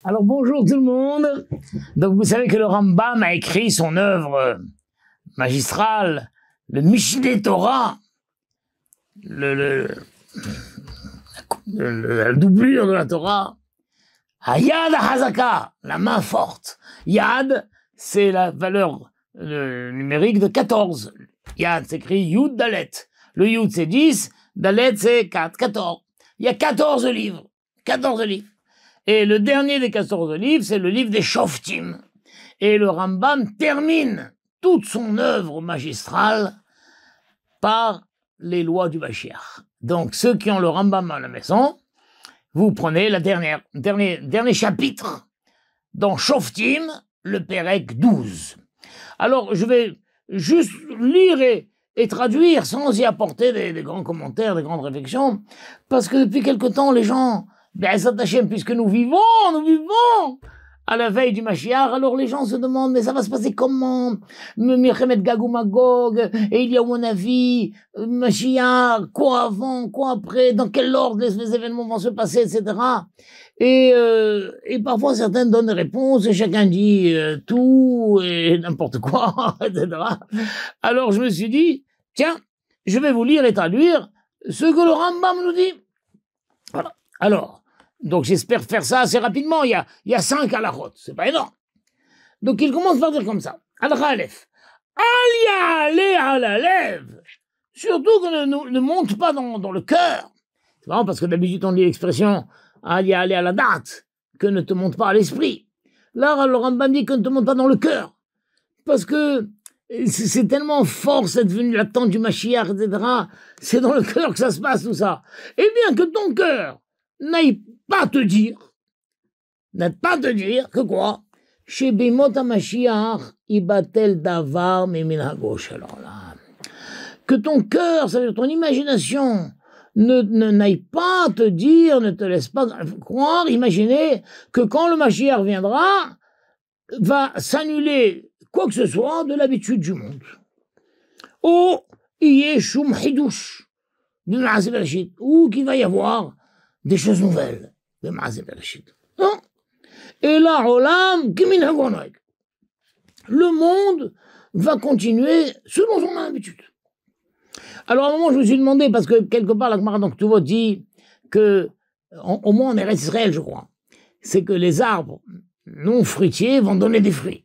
Alors bonjour tout le monde. Donc vous savez que le Rambam a écrit son œuvre magistrale, le Mishneh Torah, la doublure de la Torah. Hayad Hazaka, la main forte. Yad, c'est la valeur numérique de 14. Yad s'écrit Yud Dalet. Le Yud c'est 10, Dalet c'est 4, 14. Il y a 14 livres. 14 livres. Et le dernier des 14 livres, c'est le livre des Shoftim. Et le Rambam termine toute son œuvre magistrale par les lois du Mashiach. Donc, ceux qui ont le Rambam à la maison, vous prenez dernier chapitre dans Shoftim, le Pérec 12. Alors, je vais juste lire et traduire sans y apporter des grands commentaires, des grandes réflexions, parce que depuis quelque temps, les gens, puisque nous vivons à la veille du Mashiach, alors les gens se demandent, mais ça va se passer comment? Milchemet Gog ou Magog, et il y a mon avis, Mashiach, quoi avant, quoi après, dans quel ordre les événements vont se passer, etc. Et parfois certains donnent des réponses, et chacun dit tout, et n'importe quoi, etc. Alors je me suis dit, tiens, je vais vous lire et traduire ce que le Rambam nous dit. Voilà. Alors, donc j'espère faire ça assez rapidement. Il y a 5 halachot, c'est pas énorme. Donc il commence par dire comme ça. Halakha Aleph. Al ya'ale ala lev. Surtout que ne monte pas dans le cœur. C'est marrant parce que d'habitude on dit l'expression Al ya'ale ala date, que ne te monte pas à l'esprit. Là, le Rambam dit que ne te monte pas dans le cœur. Parce que c'est tellement fort cette venue latente du Mashiach, etc. C'est dans le cœur que ça se passe tout ça. Eh bien que ton cœur n'aille pas te dire que quoi? Chez Bimot HaMashiach, Ibatel Davar Meminago Shalom. Que ton cœur, ça veut dire ton imagination, n'aille pas te dire, ne te laisse pas croire, imaginer que quand le Mashiach viendra, va s'annuler quoi que ce soit de l'habitude du monde. Ou Yeshum Hidouche, du Maaseh Bereshit, ou qu'il va y avoir des choses nouvelles de Maaseh Bereshit. Non. Et là, Olam, le monde va continuer selon son habitude. Alors à un moment, je me suis demandé, parce que quelque part, la Gemara donc Ktuvot dit que, au moins en Eretz Israël, je crois, c'est que les arbres non fruitiers vont donner des fruits.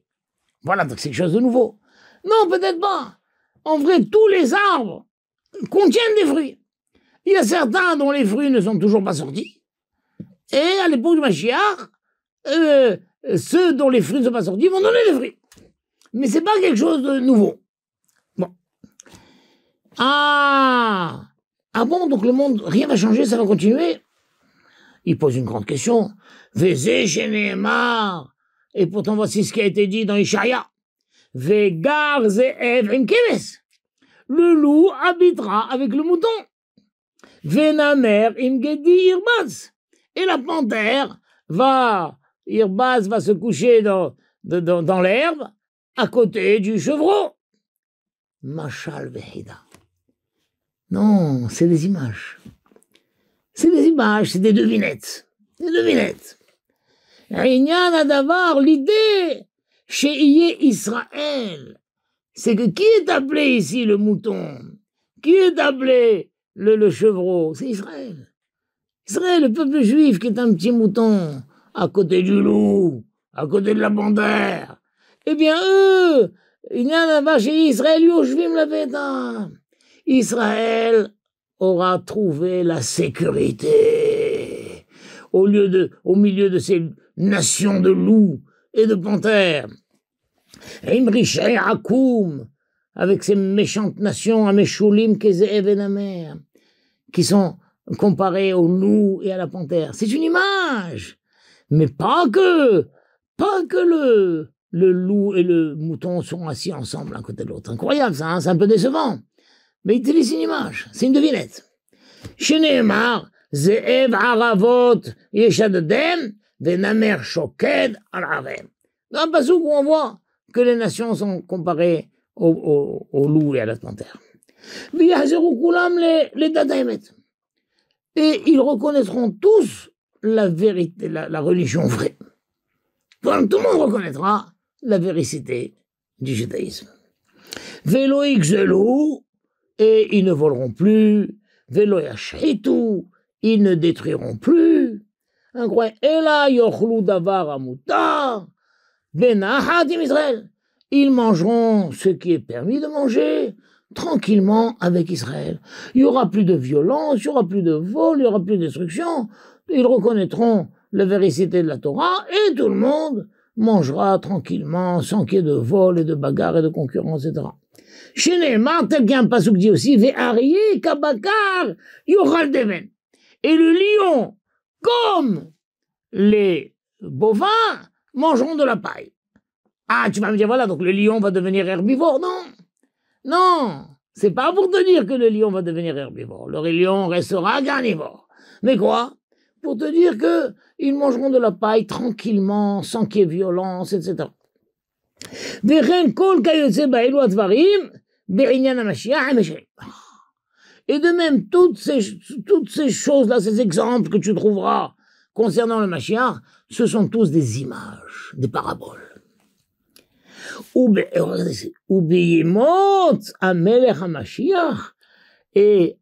Voilà, donc c'est quelque chose de nouveau. Non, peut-être pas. En vrai, tous les arbres contiennent des fruits. Il y a certains dont les fruits ne sont toujours pas sortis. Et à l'époque du Mashiach, ceux dont les fruits ne sont pas sortis vont donner des fruits. Mais c'est pas quelque chose de nouveau. Bon. Ah bon, donc le monde, rien va changer, ça va continuer. Il pose une grande question. Vezé sheneemar. Et pourtant, voici ce qui a été dit dans Ishaïa. Vegar ze'ev im keves. Le loup habitera avec le mouton. Venamer im gedi irbaz. Et la panthère irbaz va se coucher dans l'herbe à côté du chevreau. Machal vehida. Non, c'est des images. C'est des images, c'est des devinettes. Des devinettes. Inyan Adavar, l'idée chez Iye Israël, c'est que qui est appelé ici le mouton? Qui est appelé le chevreau? C'est Israël. Israël, le peuple juif qui est un petit mouton, à côté du loup, à côté de la panthère. Eh bien, eux, Inyan Adavar chez Israël, Yoshvim la Veda. Israël aura trouvé la sécurité au milieu de ces nations de loups et de panthères. Imrishai Akoum, avec ces méchantes nations, Ameshulim, Kezeev et Namer, qui sont comparées aux loups et à la panthère. C'est une image, mais pas que le loup et le mouton sont assis ensemble l'un côté de l'autre. Incroyable ça, hein, c'est un peu décevant. Mais il utilise une image, c'est une devinette. Sheneemar, Zeev Aravot, Yeshadodem, Venamer Shoked Aravem. Dans un passage où on voit que les nations sont comparées au loup et à la panthère. V'yahzeru kulam les dadaemet. Et ils reconnaîtront tous la vérité, la religion vraie. Tout le monde reconnaîtra la véracité du judaïsme. Vélo Xelou, et ils ne voleront plus. Vélo Yashritu, ils ne détruiront plus. Incroyable. Et là, Yochlu Davar Amutar, Benahadim Israël. Ils mangeront ce qui est permis de manger tranquillement avec Israël. Il n'y aura plus de violence, il n'y aura plus de vol, il n'y aura plus de destruction. Ils reconnaîtront la véracité de la Torah et tout le monde mangera tranquillement sans qu'il y ait de vol et de bagarre et de concurrence, etc. Chez Neymar, tel qu'un pasouk dit aussi, Ve'arié kabakar yochal deven. Et le lion, comme les bovins, mangeront de la paille. Ah, tu vas me dire, voilà, donc le lion va devenir herbivore. Non, non, c'est pas pour te dire que le lion va devenir herbivore. Le lion restera carnivore. Mais quoi? Pour te dire que ils mangeront de la paille tranquillement, sans qu'il y ait violence, etc. Et de même, toutes ces choses-là, ces exemples que tu trouveras concernant le Mashiach, ce sont tous des images, des paraboles. Et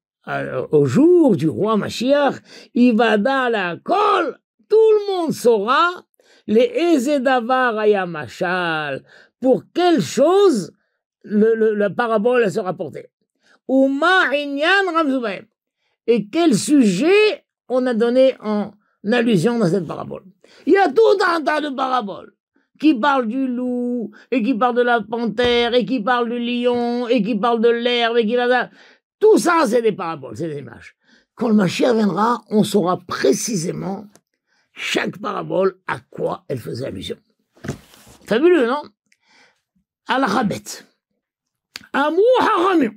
au jour du roi Mashiach, il va dans la colle, tout le monde saura les Ezedavar Ayamachal, pour quelle chose la parabole sera portée. Et quel sujet on a donné en allusion dans cette parabole. Il y a tout un tas de paraboles qui parlent du loup, et qui parlent de la panthère, et qui parlent du lion, et qui parlent de l'herbe, et qui parlent... Tout ça, c'est des paraboles, c'est des images. Quand le Mashiach viendra, on saura précisément chaque parabole à quoi elle faisait allusion. Fabuleux, non? Al-Rabet. Amou Haramim.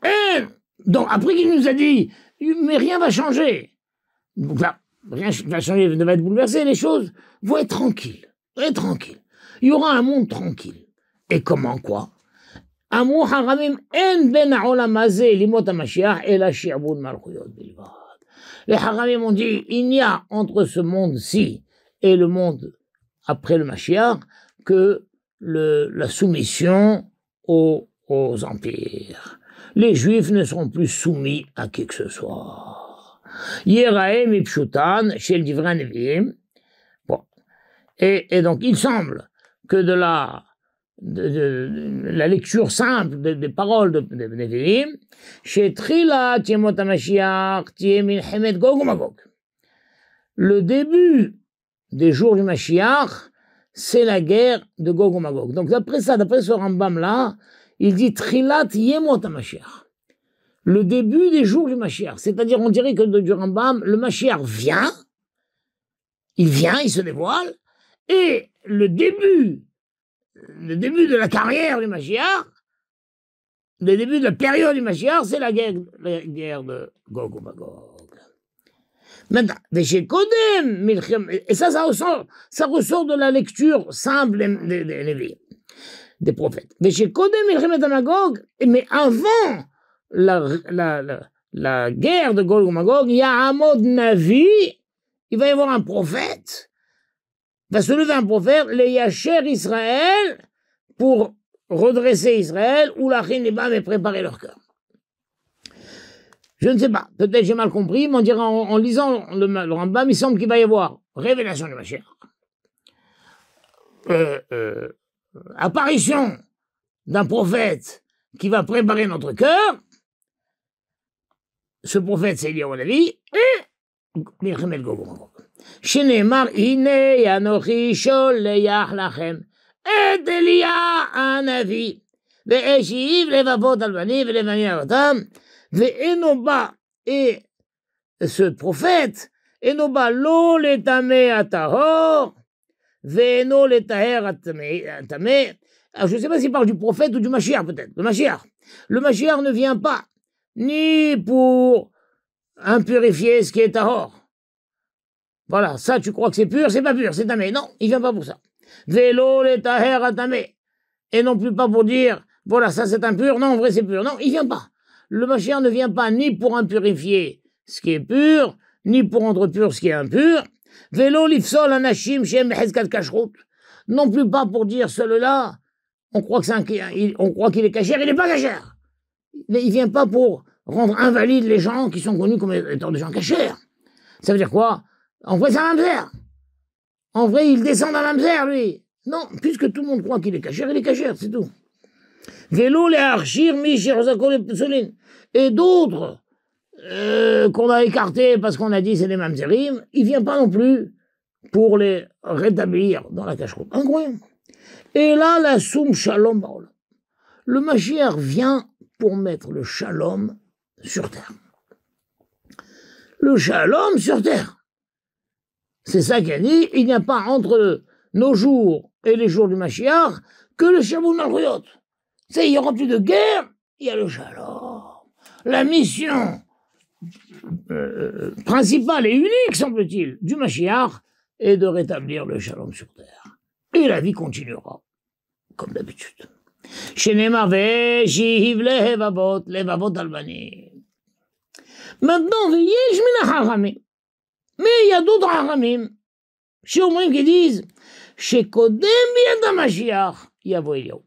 Et donc, après qu'il nous a dit, mais rien va changer. Donc là, rien va changer, ne va être bouleversé, les choses vont être tranquilles. Très tranquilles. Il y aura un monde tranquille. Et comment quoi? Amou Haramim en ben ha'olam hazeh limot ha'mashiach ela shi'bud malchuyot bilvad. Les Haramim ont dit, il n'y a entre ce monde-ci et le monde après le Mashiach que la soumission aux empires. Les Juifs ne seront plus soumis à qui que ce soit. Yerahem ipshutan shel divrei neviim. Bon. Et donc, il semble que de la lecture simple des paroles de Nevi'im, chez Trila Tiemot HaMashiach Tiem Milchemet Gog uMagog. Le début des jours du Mashiach, c'est la guerre de Gog uMagog. Donc d'après ça, d'après ce Rambam-là, il dit Trila Tiemot HaMashiach. Le début des jours du Mashiach. C'est-à-dire, on dirait que du Rambam, le Mashiach vient, il se dévoile, et le début de la carrière du Mashiach, le début de la période du Mashiach, c'est la guerre de Gog uMagog. Maintenant, et ça ressort de la lecture simple des prophètes. Mais avant la guerre de Gog uMagog, il y a Amod Navi, il va y avoir un prophète, va se lever un prophète, les Yacher Israël, pour redresser Israël, ou la Chin Libam et préparer leur cœur. Je ne sais pas, peut-être j'ai mal compris, mais on dirait en lisant le Rambam, il semble qu'il va y avoir révélation du Mashiach, apparition d'un prophète qui va préparer notre cœur. Ce prophète, c'est Eliyahu Hanavi, et Milchemet Gog uMagog. שנאמר, הנה אנוכי שולח לכם את אליה הנביא, והשיב לבבות על בנים ולבנים על אותם, ואינו בא, et ce prophète, אינו בא לא לטמא הטהור, ואינו לטהר הטמא. Alors je ne sais pas s'il parle du prophète ou du Mashiach peut-être, le Mashiach ne vient pas, ni pour impurifier ce qui est tahor. Voilà, ça tu crois que c'est pur, c'est pas pur, c'est tamé. Non, il vient pas pour ça. Vélo le taher atamé. Et non plus pas pour dire, voilà, ça c'est impur, non, en vrai c'est pur. Non, il vient pas. Le Mashiach ne vient pas ni pour impurifier ce qui est pur, ni pour rendre pur ce qui est impur. Vélo l'ifsol anashim shem hezkat kashrut. Non plus pas pour dire celui-là, on croit qu'il est cachère, il n'est pas cachère. Il vient pas pour rendre invalides les gens qui sont connus comme étant des gens cachères. Ça veut dire quoi? En vrai, c'est un mamzer. En vrai, il descend d'un mamzer, lui. Non, puisque tout le monde croit qu'il est cachère, il est cachère, c'est tout. Vélo, les archir, michir, les poussolines. Et d'autres qu'on a écartés parce qu'on a dit c'est des mamzerim, il vient pas non plus pour les rétablir dans la cacheroute. Incroyable. Et là, la soum shalom baolam. Le Mashiach vient pour mettre le shalom sur terre. Le shalom sur terre. C'est ça qu'il a dit, il n'y a pas entre nos jours et les jours du Mashiach que le Shavuot Malchuyot. Il n'y aura plus de guerre, il y a le shalom. La mission principale et unique, semble-t-il, du Mashiach est de rétablir le shalom sur terre. Et la vie continuera, comme d'habitude. Shenemar ve'shihiv levavot, levavot albanim. Maintenant, ve'yesh min haramim. Mais il y a d'autres haramim, chez Omrim qui disent, chez Kodem biad Mashiach, yavo Eliyahu.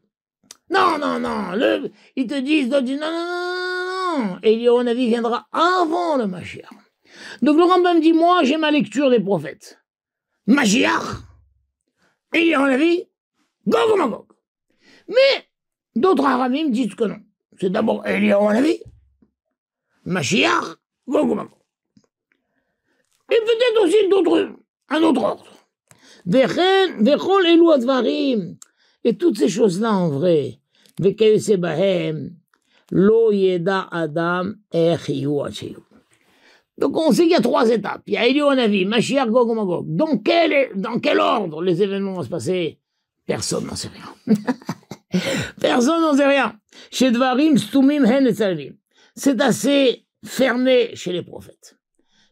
Non, non, non, ils te disent, non, non, non, non, Eliyahu Hanavi viendra avant le Mashiach. Donc le Rambam dit, moi, j'ai ma lecture des prophètes. Mashiach, Eliyahu Hanavi, Gog ou Magog. Mais d'autres haramim disent que non. C'est d'abord Eliyahu Hanavi, Mashiach, Gog ou Magog. Et peut-être aussi un autre ordre. Vechol elu advarim. Et toutes ces choses-là en vrai, vekayose bahem, lo yeda adam ech yu achiyu. Donc on sait qu'il y a trois étapes. Il y a Eliyahu Hanavi, Mashiach, Gog ou Magog. Dans quel ordre les événements vont se passer? Personne n'en sait rien. Personne n'en sait rien. Chez Dvarim, Stumim, Hen et Salvim. C'est assez fermé chez les prophètes.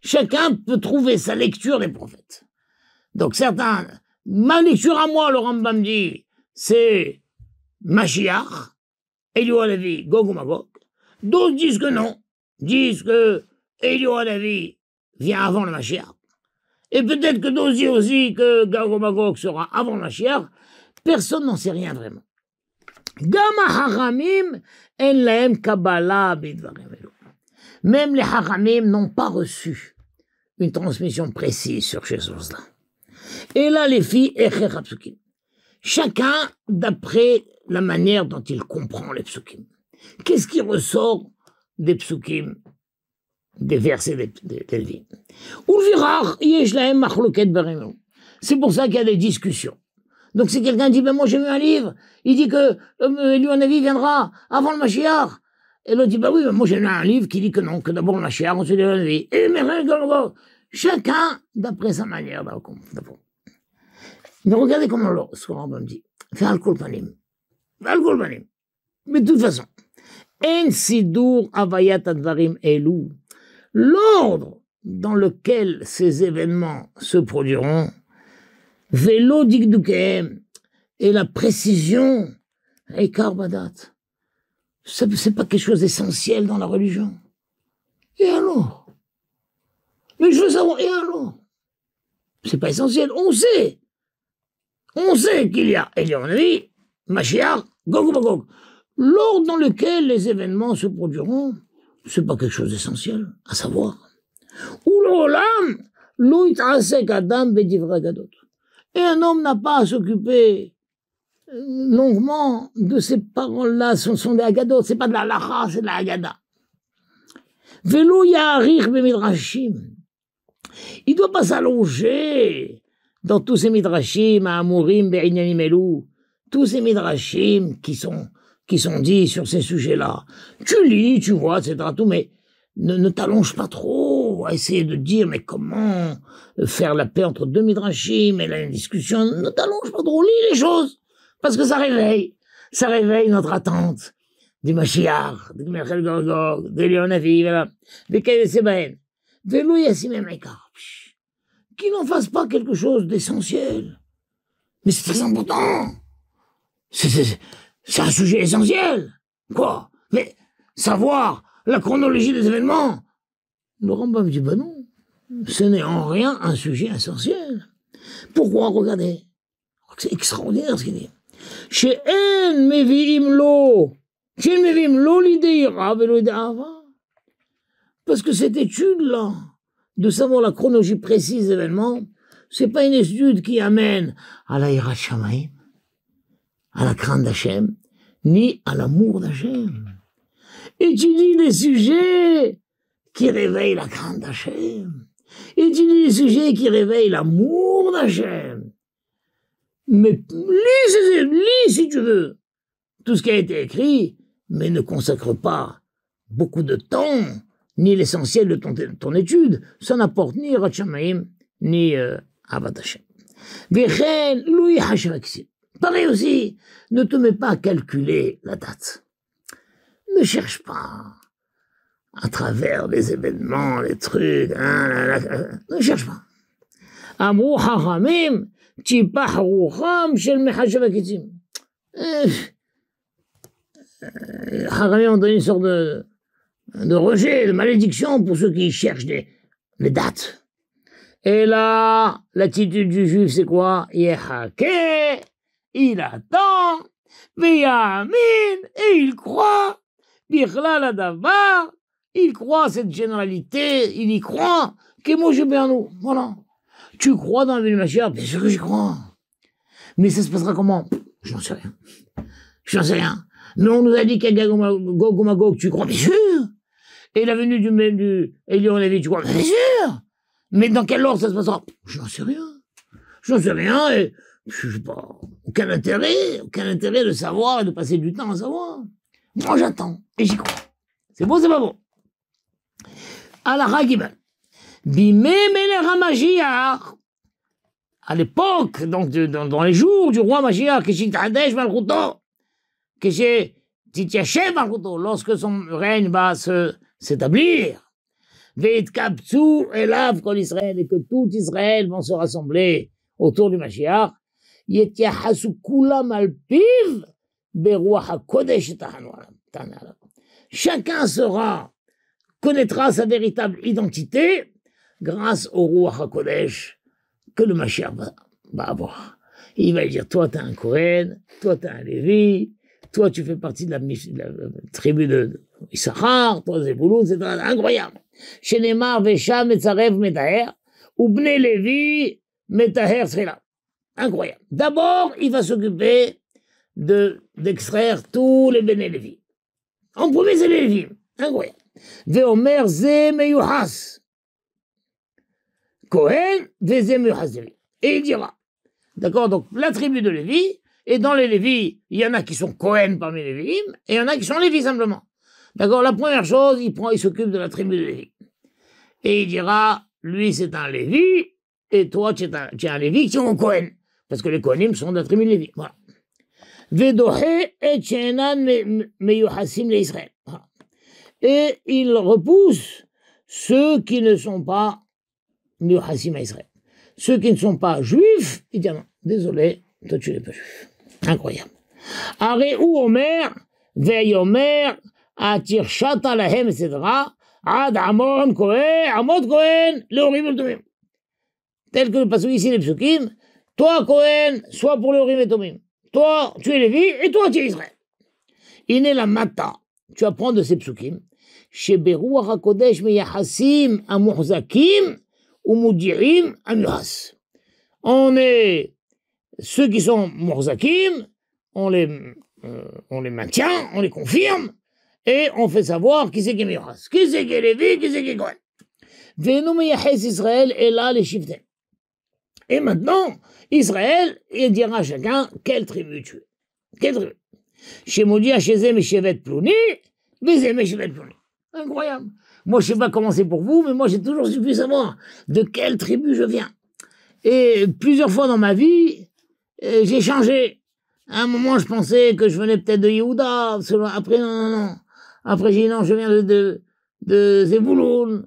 Chacun peut trouver sa lecture des prophètes. Donc certains, ma lecture à moi, le Rambam dit, c'est Mashiach, Eliyahu Hanavi, Gog ou Magog. D'autres disent que non, disent que Eliyahu Hanavi vient avant le Mashiach. Et peut-être que d'autres disent aussi que Gog ou Magog sera avant le Mashiach. Personne n'en sait rien vraiment. Gama haramim en lahem kabbalah bidvarim elu. Même les haramim n'ont pas reçu une transmission précise sur ces choses-là. Et là, les filles, psukim. Chacun d'après la manière dont il comprend les psukim. Qu'est-ce qui ressort des psukim, des versets des livres? C'est pour ça qu'il y a des discussions. Donc si quelqu'un dit, ben moi j'ai vu un livre, il dit que Eliyahu Hanavi viendra avant le Mashiach. Et l'autre dit, bah oui, mais moi j'ai lu un livre qui dit que non, que d'abord le Mashiach, ensuite Eliyahu Hanavi. Et mais chacun d'après sa manière d'apprendre. Mais regardez comment ce qu'on me dit. Fais alcool panim. Mais de toute façon, en sidur avayat advarim elu, l'ordre dans lequel ces événements se produiront, vélo digdukem, et la précision, et karbadat. C'est pas quelque chose d'essentiel dans la religion. Et alors? Mais je veux savoir, et alors? C'est pas essentiel, on sait. On sait qu'il y a Eliyahu Hanavi, Mashiach, Gog ou Magog. L'ordre dans lequel les événements se produiront, c'est pas quelque chose d'essentiel, à savoir. Ou l'olam, lo yitrasek adam bedivrei agadot. Et un homme n'a pas à s'occuper longuement de ces paroles-là, ce sont des agadot, c'est pas de la lacha, c'est de la agada. Velo ya'arich bemidrashim. Il doit pas s'allonger dans tous ces midrashim, à Amurim, Be'inyanim Elou, tous ces midrashim qui sont dits sur ces sujets-là. Tu lis, tu vois, etc. Tout, mais ne t'allonge pas trop à essayer de dire, mais comment faire la paix entre deux midrashim, et là, une discussion, ne t'allonge pas trop, lis les choses, parce que ça réveille notre attente du Mashiach, du Melchel Gorgog, de Eliyahu Hanavi, voilà, de Kayose Bahen, de Lo Yasimem Ekar. Qu'il n'en fasse pas quelque chose d'essentiel. Mais c'est très important. C'est un sujet essentiel. Quoi? Mais savoir la chronologie des événements. Le Rambam dit, ben non. Ce n'est en rien un sujet essentiel. Pourquoi? Regardez. C'est extraordinaire ce qu'il dit. She'en mevi'im lo l'idée ira velo l'idée ava. Parce que cette étude-là, de savoir la chronologie précise des événements, c'est pas une étude qui amène à la hirat shamaim, à la crainte d'Hachem, ni à l'amour d'Hachem. Étudie les sujets qui réveillent la crainte d'Hachem. Étudie les sujets qui réveillent l'amour d'Hachem. Mais lis si tu veux tout ce qui a été écrit, mais ne consacre pas beaucoup de temps, ni l'essentiel de ton étude. Ça n'apporte ni hirat shamaim, ni avat Hachem. Vechen lui hashvaksi. Pareil aussi, ne te mets pas à calculer la date. Ne cherche pas à travers les événements, les trucs, ne cherche pas. Amrou hachamim tipach rucham shel mechashav hakitzim. Hachamim ont donné une sorte de rejet, de malédiction pour ceux qui cherchent les dates. Et là, l'attitude du juif, c'est quoi? Yehake, il attend, veyamin, et il croit. Bichlal hadavar, il croit à cette généralité, il y croit. Kemo shebe'anu, voilà. Tu crois dans la venue de Mashiach? Bien sûr que j'y crois. Mais ça se passera comment? Je n'en sais rien. Je n'en sais rien. Mais on nous a dit qu'il y a Gog ou Magog, tu crois? Bien sûr. Et la venue du Elion Lévi, tu crois? Bien sûr. Mais dans quel ordre ça se passera? Je n'en sais rien. Je n'en sais rien et je sais pas. Aucun intérêt de savoir et de passer du temps à savoir. Moi, j'attends et j'y crois. C'est beau, c'est pas beau. Halakha Gimel. Bimé Melech HaMashiach. À l'époque, donc, dans les jours du roi Mashiach, Keshitadesh Malchuto, Keshitityachev Malchuto, lorsque son règne va s'établir, Veitkaptsu Elav Kol Israël, et que tout Israël vont se rassembler autour du Mashiach, Yetyahasu Kulam Alpiv, Beruach HaKodesh Tahanu Alam. Chacun connaîtra sa véritable identité grâce au Ruach HaKodesh que le Mashiach va avoir. Et il va dire, toi t'es un Kohen, toi t'es un Lévi, toi tu fais partie de la tribu de Issachar, toi Zebulun, c'est incroyable. Shenemar Vesha Metzarev Metaher, ou Bnei Lévi Metaher Srela. Incroyable. D'abord, il va s'occuper d'extraire tous les Bnei Lévi. En premier, c'est les Lévi. Incroyable. Veomer Ze Meyuhas. Kohen, Ze Meyuhas Lévi. Et il dira, d'accord, donc la tribu de Lévi, et dans les Lévi, il y en a qui sont Kohen parmi les Lévim, et il y en a qui sont Lévi simplement. D'accord, la première chose, il s'occupe de la tribu de Lévi. Et il dira, lui c'est un Lévi, et toi tu es un Lévi qui est un Kohen. Parce que les Kohanim sont de la tribu de Lévi. Voilà. Vedohe et she'enan meyuhasim l'Israël. Et il repousse ceux qui ne sont pas meyuhasim à Israël. Ceux qui ne sont pas juifs, il dit non, désolé, toi tu n'es pas juif. Incroyable. Areu Omer, Veyomer, Atirshat alahem, etc. Ad Amon Kohen, Amod Kohen, Leorim et Tomim. Tel que le passage ici, les psukim, toi Kohen, soit pour Leorim et Tomim. Toi, tu es Lévi, et toi, tu es Israël. Iné la mata, tu apprends de ces psukim, chez Beruach HaKodesh meyachassim amuhzakim umudirim amuhas. On est ceux qui sont muhzakim, on les maintient, on les confirme, et on fait savoir qui c'est qui est muhas, qui c'est qui est Lévi, qui c'est qui est Kohen. Ve'enu meyaches Israël et là les shiftem. Et maintenant, Israël, il dira à chacun quelle tribu tu es. Quelle tribu. Chez Maudit, chez Zem et chez Plouni, Vezem et chez Plouni. Incroyable. Moi, je ne sais pas comment c'est pour vous, mais moi, j'ai toujours pu savoir de quelle tribu je viens. Et plusieurs fois dans ma vie, j'ai changé. À un moment, je pensais que je venais peut-être de Yehuda. Après, non. Après, j'ai dit non, je viens de Zebulun.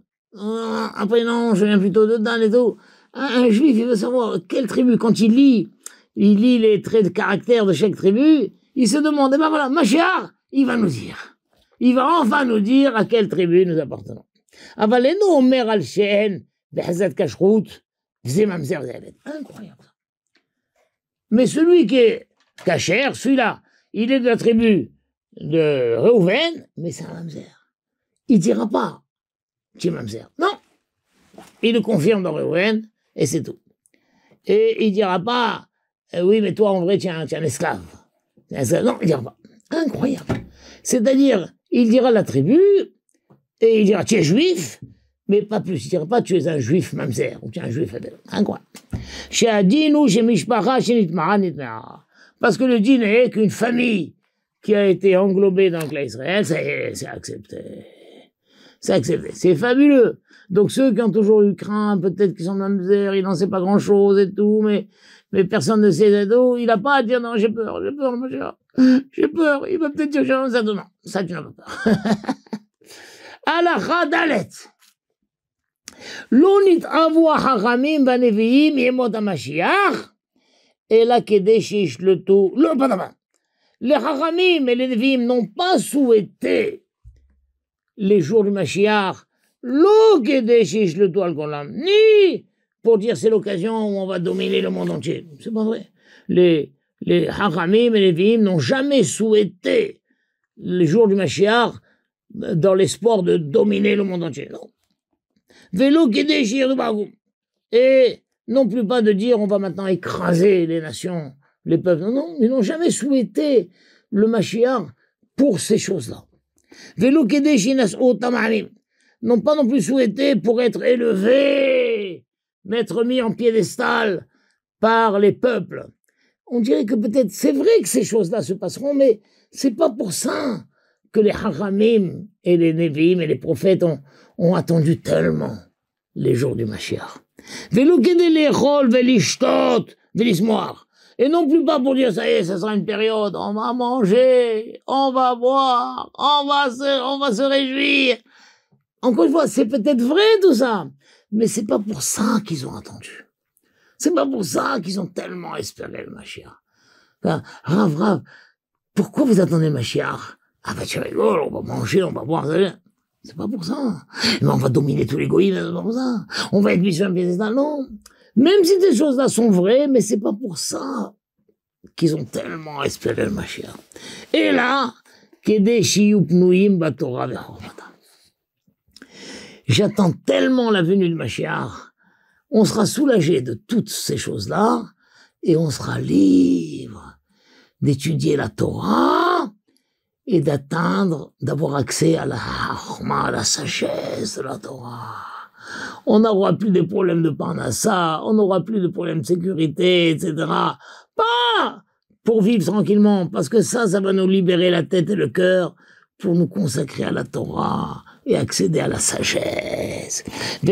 Après, non, je viens plutôt de Dan et tout. Un juif, il veut savoir quelle tribu. Quand il lit les traits de caractère de chaque tribu, il se demande, eh ben voilà, Mashiach, il va nous dire. Il va enfin nous dire à quelle tribu nous appartenons. Avalenu omer al shehen Behazat Kashrut, faisait Mamzer Zavet. Incroyable. Mais celui qui est Kacher, celui-là, il est de la tribu de Reuven, mais c'est un Mamzer. Il ne dira pas qui est Mamzer. Non. Il le confirme dans Reuven, et c'est tout. Et il ne dira pas, oui, mais toi, en vrai, tu es un esclave. Non, il ne dira pas. Incroyable. C'est-à-dire, il dira la tribu, et il dira, tu es juif, mais pas plus. Il ne dira pas, tu es un juif mamzer, ou tu es un juif adel. Incroyable. Parce que le din est qu'une famille qui a été englobée dans le clan Israël, c'est accepté. C'est accepté. C'est fabuleux. Donc ceux qui ont toujours eu craint, peut-être qu'ils sont mamzer, ils n'en savent pas grand-chose et tout, mais personne ne sait d'où, il n'a pas à dire, non, j'ai peur, mon cher. J'ai peur, il va peut-être dire, j'ai ça, non, ça, tu n'as pas peur. Alacha dalet. Lo nit'avu hachamim v'neviim yemot hamashiach, ela kedei sheyishletu, לא, pas d'abord. Les hachamim et les neviim n'ont pas souhaité les jours du Mashiach, lo kedei sheyishletu al kolam, ni pour dire c'est l'occasion où on va dominer le monde entier. C'est pas vrai. Les Hachamim et les Neviim n'ont jamais souhaité les jours du Mashiach dans l'espoir de dominer le monde entier. Non. Et non plus pas de dire on va maintenant écraser les nations, les peuples. Non, non, ils n'ont jamais souhaité le Mashiach pour ces choses-là. N'ont pas non plus souhaité pour être élevés, m'être mis en piédestal par les peuples. On dirait que peut-être, c'est vrai que ces choses-là se passeront, mais c'est pas pour ça que les Hachamim et les Neviim et les prophètes ont attendu tellement les jours du Mashiach. Et non plus pas pour dire, ça y est, ça sera une période, on va manger, on va boire, on va se réjouir. Encore une fois, c'est peut-être vrai tout ça, mais c'est pas pour ça qu'ils ont attendu. C'est pas pour ça qu'ils ont tellement espéré le Mashiach. Enfin, Rav, pourquoi vous attendez le Mashiach? Ah ben tu rigoles, on va manger, on va boire, c'est pas pour ça. Mais on va dominer tous les goïms, c'est pas pour ça. On va être mis sur un piédestal, non. Même si ces choses-là sont vraies, mais c'est pas pour ça qu'ils ont tellement espéré le Mashiach. Et là, kedei shiyu pnuim batorah vechormata. J'attends tellement la venue du Mashiach. On sera soulagé de toutes ces choses-là et on sera libre d'étudier la Torah et d'avoir accès à la chachma, à la sagesse de la Torah. On n'aura plus de problèmes de parnassa, on n'aura plus de problèmes de sécurité, etc. Pas pour vivre tranquillement, parce que ça va nous libérer la tête et le cœur pour nous consacrer à la Torah et accéder à la sagesse. On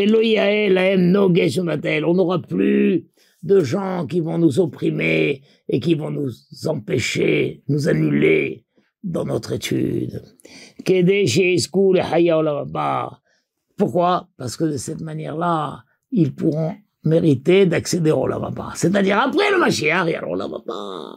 n'aura plus de gens qui vont nous opprimer et qui vont nous empêcher, nous annuler dans notre étude. Pourquoi? Parce que de cette manière-là, ils pourront mériter d'accéder au Olam Haba. C'est-à-dire après le Mashiach, il y a le Olam Haba.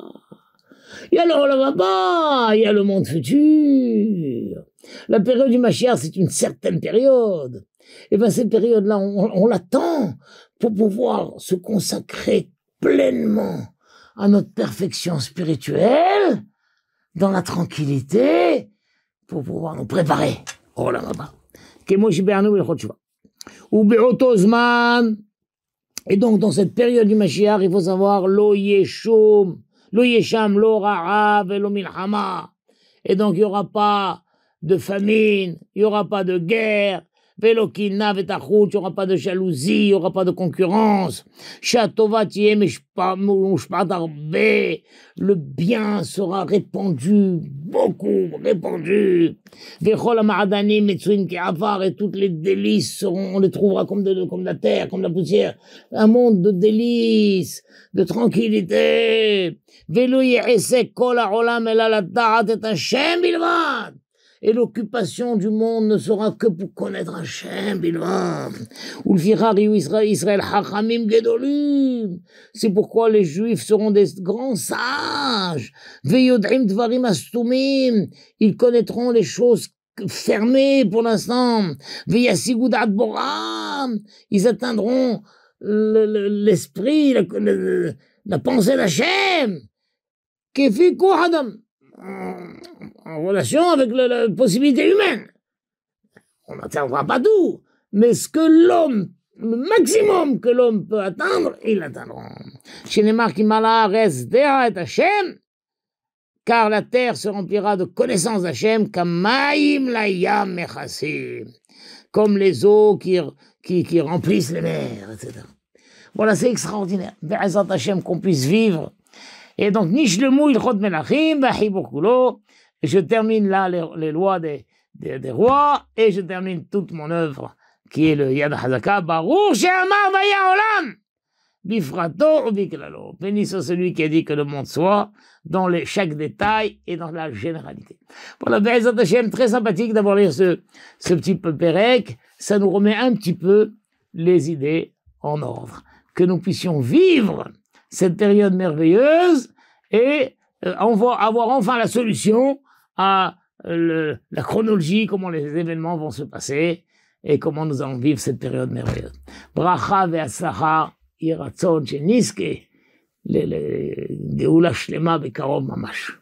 Il y a le Olam Haba, il y a le monde futur. La période du Mashiach, c'est une certaine période. Et bien cette période-là, on l'attend pour pouvoir se consacrer pleinement à notre perfection spirituelle, dans la tranquillité, pour pouvoir nous préparer au Olam Haba. Et donc dans cette période du Mashiach, il faut savoir lo yesham, lo ra'av et lo milchama. Et donc il n'y aura pas de famine, il n'y aura pas de guerre, il n'y aura pas de jalousie, il n'y aura pas de concurrence. Le bien sera répandu, beaucoup répandu. Et toutes les délices on les trouvera comme la terre, comme la poussière. Un monde de délices, de tranquillité. Et l'occupation du monde ne sera que pour connaître Hachem, bilvan. C'est pourquoi les Juifs seront des grands sages. Ils connaîtront les choses fermé pour l'instant. Veyasigoudat Bora, ils atteindront l'esprit, la pensée d'Hachem. Kefi Kohadam, en relation avec la possibilité humaine. On n'atteindra pas tout, mais ce que l'homme, le maximum que l'homme peut atteindre, il l'atteindra. Chez les marques Himala reste Dera et Hachem, car la terre se remplira de connaissances d'Hachem, Kamaim Layam Mechassim, comme les eaux qui remplissent les mers, etc. Voilà, c'est extraordinaire. Ve'ezat Hachem, qu'on puisse vivre. Et donc, Nishlemu Ilchot Melachim, V'achibur Kulo, et je termine là les lois des rois, et je termine toute mon œuvre, qui est le Yad HaZaka, Baruch She'amar Vaya Olam, Bifrato ou Biklalo. Béni soit celui qui a dit que le monde soit dans chaque détail et dans la généralité. Voilà, Be'ezat Hashem, très sympathique d'avoir lu ce petit peu Pérec. Ça nous remet un petit peu les idées en ordre. Que nous puissions vivre cette période merveilleuse et avoir enfin la solution à la chronologie, comment les événements vont se passer et comment nous allons vivre cette période merveilleuse. Bracha ve'atzlacha yiratzon sheniske geula shlema bekarov mamash.